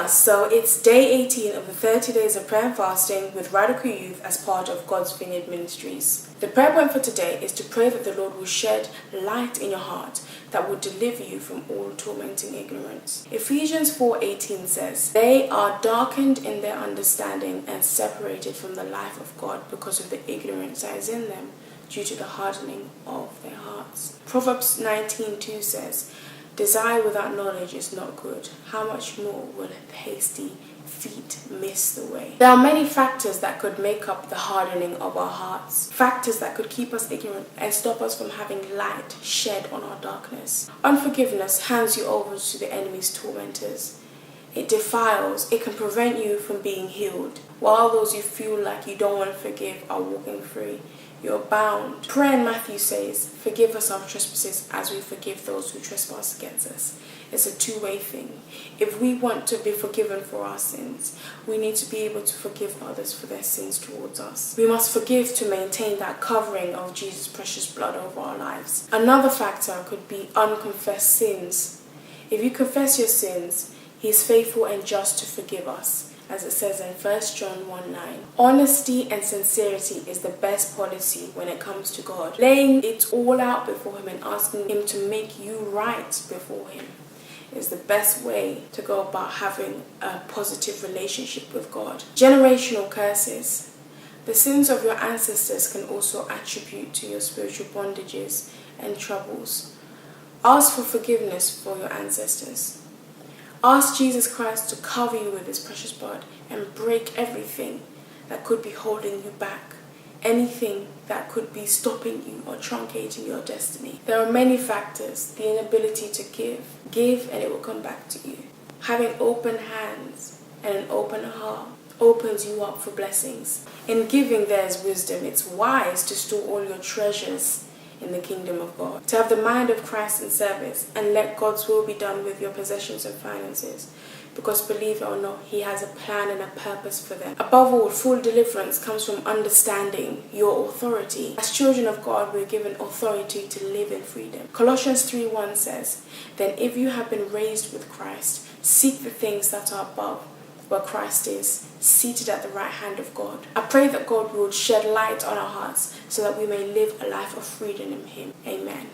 So it's day 18 of the 30 days of prayer and fasting with Radical Youth as part of God's Vineyard Ministries. The prayer point for today is to pray that the Lord will shed light in your heart that will deliver you from all tormenting ignorance. Ephesians 4:18 says, "They are darkened in their understanding and separated from the life of God because of the ignorance that is in them due to the hardening of their hearts." Proverbs 19:2 says, "Desire without knowledge is not good. How much more will hasty feet miss the way?" There are many factors that could make up the hardening of our hearts. Factors that could keep us ignorant and stop us from having light shed on our darkness. Unforgiveness hands you over to the enemy's tormentors. It defiles. It can prevent you from being healed. While those you feel like you don't want to forgive are walking free, you're bound. Prayer in Matthew says, "Forgive us our trespasses as we forgive those who trespass against us." It's a two-way thing. If we want to be forgiven for our sins, we need to be able to forgive others for their sins towards us. We must forgive to maintain that covering of Jesus' precious blood over our lives. Another factor could be unconfessed sins. If you confess your sins, He is faithful and just to forgive us, as it says in 1 John 1:9. Honesty and sincerity is the best policy when it comes to God. Laying it all out before Him and asking Him to make you right before Him is the best way to go about having a positive relationship with God. Generational curses. The sins of your ancestors can also attribute to your spiritual bondages and troubles. Ask for forgiveness for your ancestors. Ask Jesus Christ to cover you with His precious blood and break everything that could be holding you back, anything that could be stopping you or truncating your destiny. There are many factors. The inability to give and it will come back to you. Having open hands and an open heart opens you up for blessings. In giving there is wisdom. It's wise to store all your treasures in the kingdom of God. To have the mind of Christ in service and let God's will be done with your possessions and finances. Because believe it or not, He has a plan and a purpose for them. Above all, full deliverance comes from understanding your authority. As children of God, we're given authority to live in freedom. Colossians 3:1 says, "Then if you have been raised with Christ, seek the things that are above, where Christ is, seated at the right hand of God." I pray that God will shed light on our hearts so that we may live a life of freedom in Him. Amen.